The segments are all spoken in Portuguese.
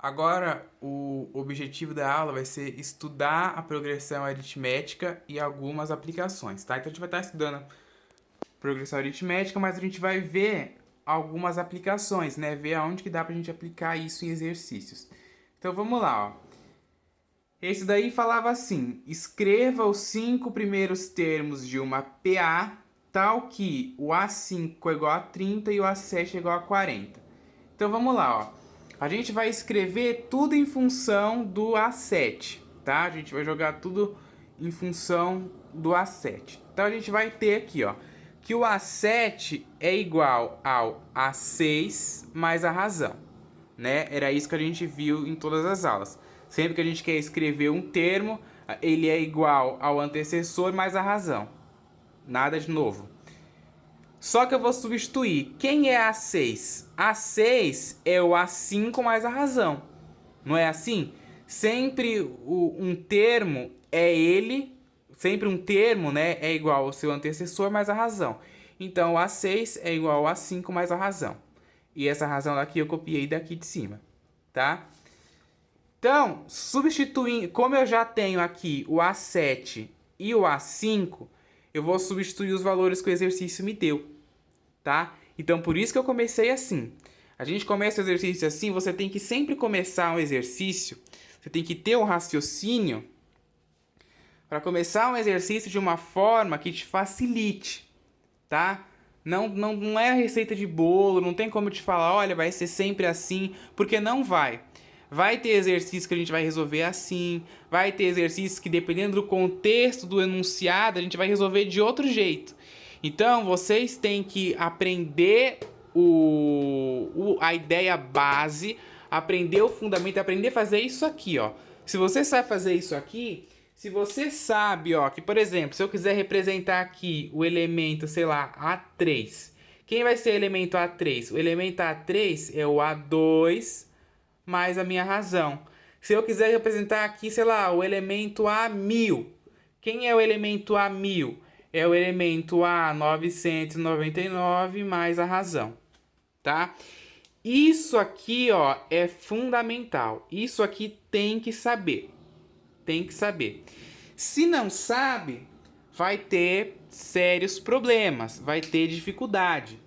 Agora, o objetivo da aula vai ser estudar a progressão aritmética e algumas aplicações, tá? Então, a gente vai estar estudando progressão aritmética, mas a gente vai ver algumas aplicações, né? Ver aonde que dá pra gente aplicar isso em exercícios. Então, vamos lá, ó. Esse daí falava assim: escreva os 5 primeiros termos de uma PA, tal que o A5 é igual a 30 e o A7 é igual a 40. Então vamos lá, ó. A gente vai escrever tudo em função do A7, tá? A gente vai jogar tudo em função do A7. Então a gente vai ter aqui, ó, que o A7 é igual ao A6 mais a razão, né? Era isso que a gente viu em todas as aulas. Sempre que a gente quer escrever um termo, ele é igual ao antecessor mais a razão. Nada de novo. Só que eu vou substituir. Quem é A6? A6 é o A5 mais a razão. Não é assim? Sempre um termo é ele, sempre um termo, né, é igual ao seu antecessor mais a razão. Então, o A6 é igual ao A5 mais a razão. E essa razão daqui eu copiei daqui de cima, tá? Então, substituindo, como eu já tenho aqui o A7 e o A5, eu vou substituir os valores que o exercício me deu, tá? Então, por isso que eu comecei assim. A gente começa o exercício assim, você tem que sempre começar um exercício, você tem que ter um raciocínio para começar um exercício de uma forma que te facilite, tá? Não é a receita de bolo, não tem como te falar, olha, vai ser sempre assim, porque não vai. Vai ter exercícios que a gente vai resolver assim, vai ter exercícios que, dependendo do contexto do enunciado, a gente vai resolver de outro jeito. Então, vocês têm que aprender a ideia base, aprender o fundamento, aprender a fazer isso aqui, ó. Se você sabe fazer isso aqui, se você sabe, ó, que, por exemplo, se eu quiser representar aqui o elemento, sei lá, A3, quem vai ser o elemento A3? O elemento A3 é o A2 mais a minha razão. Se eu quiser representar aqui, sei lá, o elemento A1000, quem é o elemento A1000? É o elemento A999 mais a razão, tá? Isso aqui, ó, é fundamental. Isso aqui tem que saber. Tem que saber. Se não sabe, vai ter sérios problemas, vai ter dificuldade.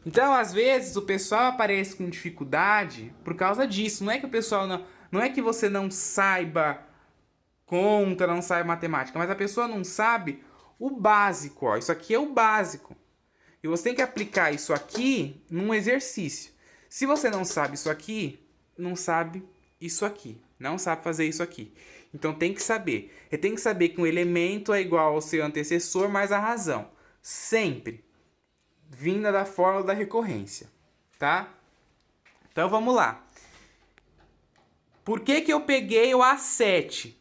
Então, às vezes, o pessoal aparece com dificuldade por causa disso. Não é que o pessoal não é que você não saiba conta, não saiba matemática, mas a pessoa não sabe o básico, ó. Isso aqui é o básico. E você tem que aplicar isso aqui num exercício. Se você não sabe isso aqui, não sabe isso aqui. Não sabe fazer isso aqui. Então tem que saber. Você tem que saber que um elemento é igual ao seu antecessor mais a razão. Sempre. Vinda da fórmula da recorrência. Tá? Então vamos lá. Por que eu peguei o A7?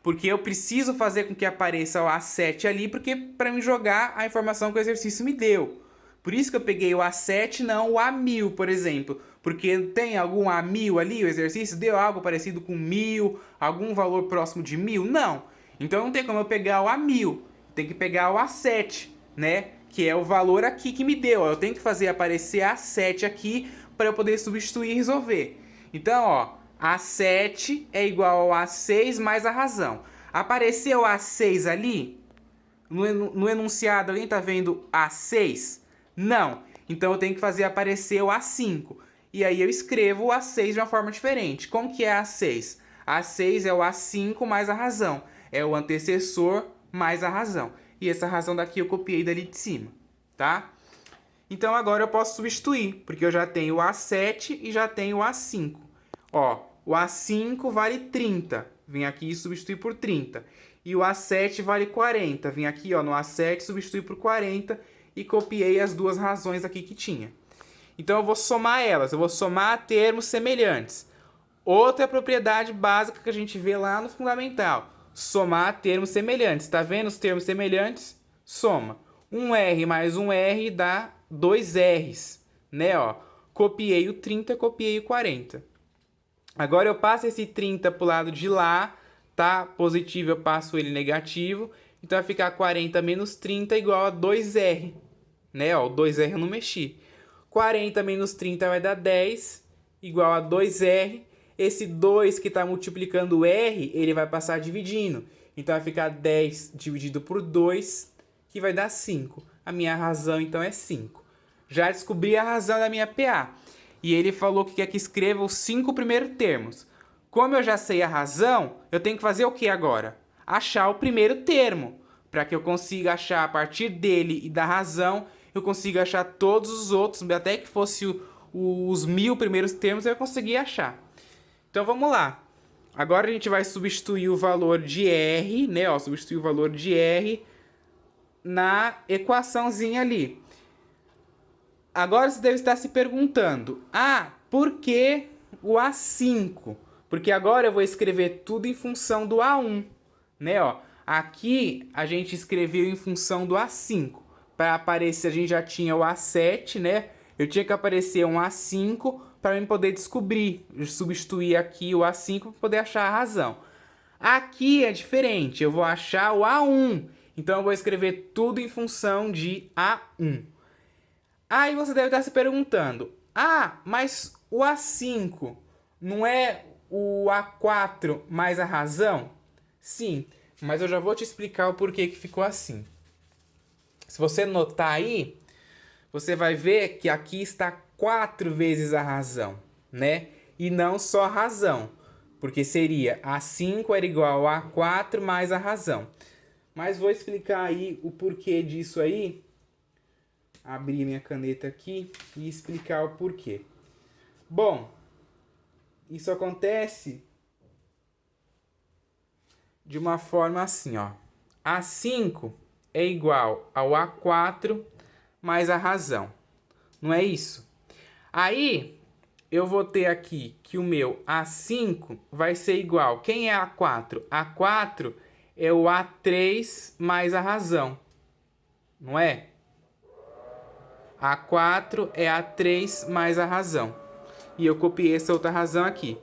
Porque eu preciso fazer com que apareça o A7 ali, porque para me jogar a informação que o exercício me deu. Por isso que eu peguei o A7, não o A1000, por exemplo. Porque tem algum A1000 ali, o exercício deu algo parecido com 1000, algum valor próximo de 1000? Não. Então não tem como eu pegar o A1000. Tem que pegar o A7, né? Que é o valor aqui que me deu. Eu tenho que fazer aparecer A7 aqui para eu poder substituir e resolver. Então, ó, A7 é igual ao A6 mais a razão. Apareceu A6 ali? No enunciado, alguém tá vendo A6? Não. Então eu tenho que fazer aparecer o A5. E aí eu escrevo o A6 de uma forma diferente. Como que é A6? A6 é o A5 mais a razão. É o antecessor mais a razão. E essa razão daqui eu copiei dali de cima, tá? Então agora eu posso substituir, porque eu já tenho o A7 e já tenho o A5. Ó, o A5 vale 30. Vim aqui e substituir por 30. E o A7 vale 40. Vim aqui, ó, no A7 substituir por 40 e copiei as duas razões aqui que tinha. Então eu vou somar elas, eu vou somar termos semelhantes. Outra propriedade básica que a gente vê lá no fundamental. Somar termos semelhantes. Tá vendo os termos semelhantes? Soma. Um R mais um R dá 2 R's, né, ó. Copiei o 30, copiei o 40. Agora eu passo esse 30 pro lado de lá, tá? Positivo eu passo ele negativo. Então vai ficar 40 menos 30 igual a 2R, né, ó. O 2R eu não mexi. 40 menos 30 vai dar 10, igual a 2R. esse 2 que está multiplicando o R, ele vai passar dividindo. Então vai ficar 10 dividido por 2, que vai dar 5. A minha razão, então, é 5. Já descobri a razão da minha PA. E ele falou que quer que escreva os 5 primeiros termos. Como eu já sei a razão, eu tenho que fazer o que agora? Achar o primeiro termo. Para que eu consiga achar a partir dele e da razão, eu consiga achar todos os outros, até que fosse os 1000 primeiros termos, eu consegui achar. Então vamos lá. Agora a gente vai substituir o valor de R, né? Ó, substituir o valor de R na equaçãozinha ali. Agora você deve estar se perguntando, por que o A5? Porque agora eu vou escrever tudo em função do A1, né? Ó, aqui a gente escreveu em função do A5. Para aparecer, a gente já tinha o A7, né? Eu tinha que aparecer um A5 para eu poder descobrir, substituir aqui o A5 para poder achar a razão. Aqui é diferente, eu vou achar o A1. Então eu vou escrever tudo em função de A1. Aí você deve estar se perguntando, mas o A5 não é o A4 mais a razão? Sim, mas eu já vou te explicar o porquê que ficou assim. Se você notar aí, você vai ver que aqui está 4 vezes a razão, né? E não só a razão, porque seria A5 era igual a A4 mais a razão. Mas vou explicar aí o porquê disso aí. Abrir minha caneta aqui e explicar o porquê. Bom, isso acontece de uma forma assim, ó. A5 é igual ao A4 mais a razão. Não é isso? Aí, eu vou ter aqui que o meu A5 vai ser igual. Quem é A4? A4 é o A3 mais a razão. Não é? A4 é A3 mais a razão. E eu copiei essa outra razão aqui.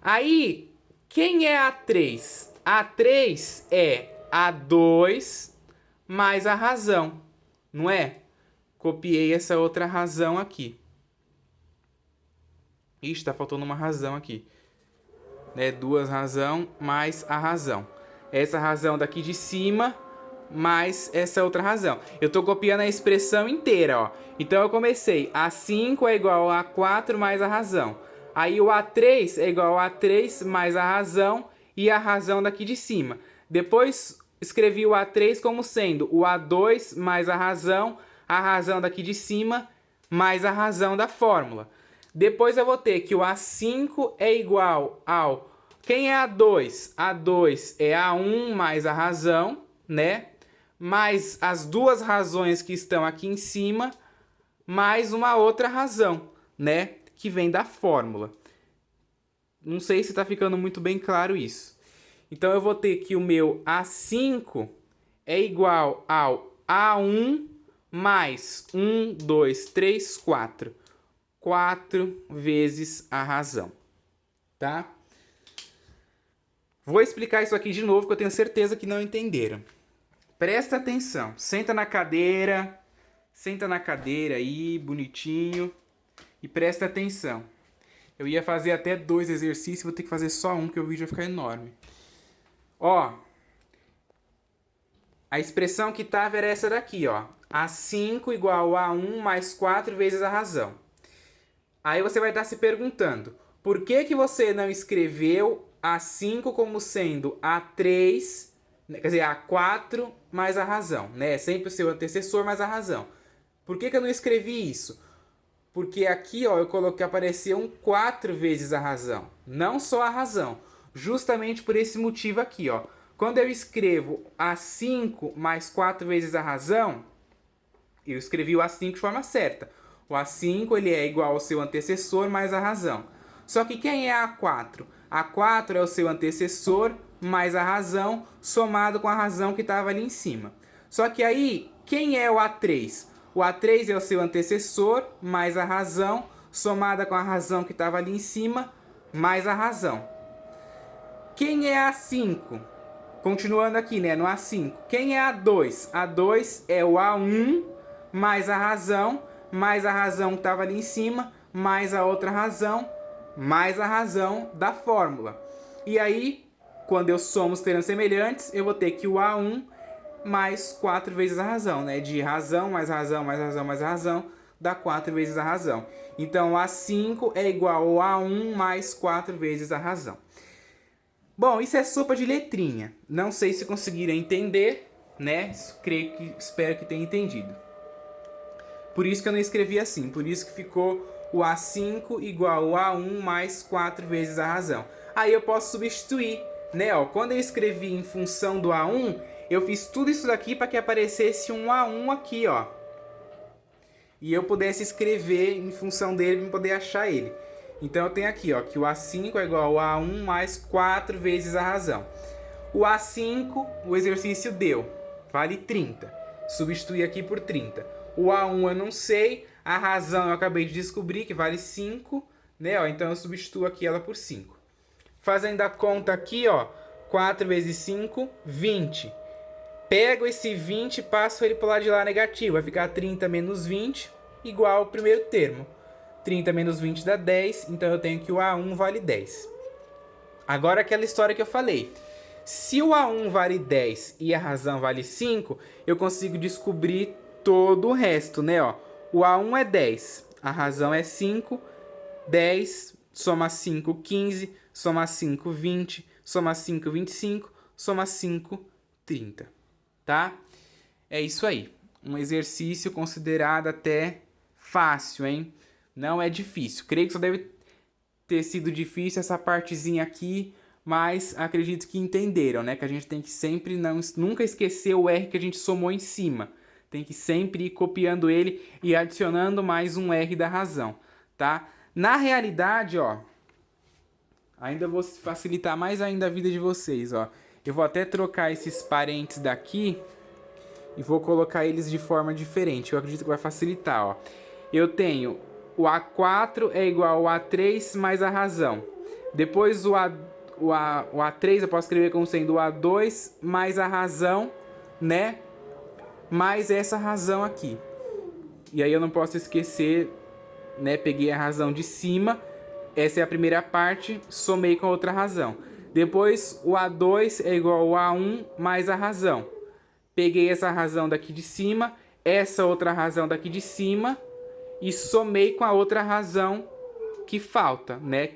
Aí, quem é A3? A3 é A2 mais a razão. Não é? Copiei essa outra razão aqui. Ixi, tá faltando uma razão aqui. Né? 2 razão mais a razão. Essa razão daqui de cima mais essa outra razão. Eu tô copiando a expressão inteira, ó. Então eu comecei, A5 é igual a A4 mais a razão. Aí o A3 é igual a A3 mais a razão e a razão daqui de cima. Depois escrevi o A3 como sendo o A2 mais a razão daqui de cima mais a razão da fórmula. Depois eu vou ter que o A5 é igual ao... Quem é A2? A2 é A1 mais a razão, né? Mais as duas razões que estão aqui em cima, mais uma outra razão, né? Que vem da fórmula. Não sei se está ficando muito bem claro isso. Então eu vou ter que o meu A5 é igual ao A1 mais 1, 2, 3, 4. 4 vezes a razão. Tá? Vou explicar isso aqui de novo, porque eu tenho certeza que não entenderam. Presta atenção. Senta na cadeira aí, bonitinho. E presta atenção. Eu ia fazer até 2 exercícios, vou ter que fazer só um, porque o vídeo vai ficar enorme. Ó, a expressão que estava era essa daqui, ó. A5 igual a 1 mais 4 vezes a razão. Aí você vai estar se perguntando, por que que você não escreveu A5 como sendo A3, quer dizer, A4 mais a razão, né? Sempre o seu antecessor mais a razão. Por que que eu não escrevi isso? Porque aqui, ó, eu coloquei, apareceu um 4 vezes a razão, não só a razão. Justamente por esse motivo aqui, ó. Quando eu escrevo A5 mais 4 vezes a razão, eu escrevi o A5 de forma certa. O A5 ele é igual ao seu antecessor mais a razão. Só que quem é A4? A4 é o seu antecessor mais a razão somado com a razão que estava ali em cima. Só que aí, quem é o A3? O A3 é o seu antecessor mais a razão somada com a razão que estava ali em cima mais a razão. Quem é A5? Continuando aqui, né, no A5. Quem é A2? A2 é o A1 mais a razão que estava ali em cima, mais a outra razão, mais a razão da fórmula. E aí, quando eu somo os termos semelhantes, eu vou ter que o A1 mais 4 vezes a razão, né? De razão, mais razão, mais razão, mais razão, dá 4 vezes a razão. Então, A5 é igual a A1 mais 4 vezes a razão. Bom, isso é sopa de letrinha. Não sei se conseguiram entender, né? Espero que tenha entendido. Por isso que eu não escrevi assim. Por isso que ficou o A5 igual a A1 mais 4 vezes a razão. Aí eu posso substituir, né? Ó, quando eu escrevi em função do A1, eu fiz tudo isso daqui para que aparecesse um A1 aqui, ó. E eu pudesse escrever em função dele para poder achar ele. Então eu tenho aqui, ó, que o A5 é igual a A1 mais 4 vezes a razão. O A5, o exercício deu, vale 30. Substitui aqui por 30. O A1 eu não sei, a razão eu acabei de descobrir que vale 5, né? Ó, então eu substituo aqui ela por 5. Fazendo a conta aqui, ó, 4 vezes 5, 20. Pego esse 20 e passo ele para o lado de lá negativo. Vai ficar 30 menos 20 igual ao primeiro termo. 30 menos 20 dá 10, então eu tenho que o A1 vale 10. Agora aquela história que eu falei. Se o A1 vale 10 e a razão vale 5, eu consigo descobrir todo o resto, né? Ó, o A1 é 10, a razão é 5, 10, soma 5, 15, soma 5, 20, soma 5, 25, soma 5, 30. Tá? É isso aí. Um exercício considerado até fácil, hein? Não é difícil. Creio que só deve ter sido difícil essa partezinha aqui, mas acredito que entenderam, né? Que a gente tem que sempre nunca esquecer o R que a gente somou em cima. Tem que sempre ir copiando ele e adicionando mais um R da razão, tá? Na realidade, ó, ainda vou facilitar mais ainda a vida de vocês, ó. Eu vou até trocar esses parênteses daqui e vou colocar eles de forma diferente. Eu acredito que vai facilitar, ó. Eu tenho o A4 é igual ao A3 mais a razão. Depois o A3 eu posso escrever como sendo o A2 mais a razão, né? Mais essa razão aqui. E aí eu não posso esquecer, né? Peguei a razão de cima. Essa é a primeira parte, somei com a outra razão. Depois o A2 é igual ao A1 mais a razão. Peguei essa razão daqui de cima, essa outra razão daqui de cima e somei com a outra razão que falta, né?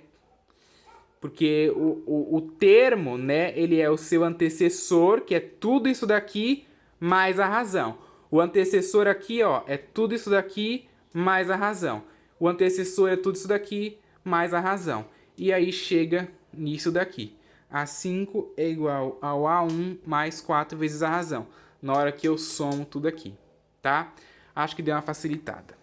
Porque o termo, né, ele é o seu antecessor, que é tudo isso daqui mais a razão. O antecessor aqui, ó, é tudo isso daqui mais a razão. O antecessor é tudo isso daqui mais a razão. E aí chega nisso daqui. A5 é igual ao A1 mais 4 vezes a razão. Na hora que eu somo tudo aqui, tá? Acho que deu uma facilitada.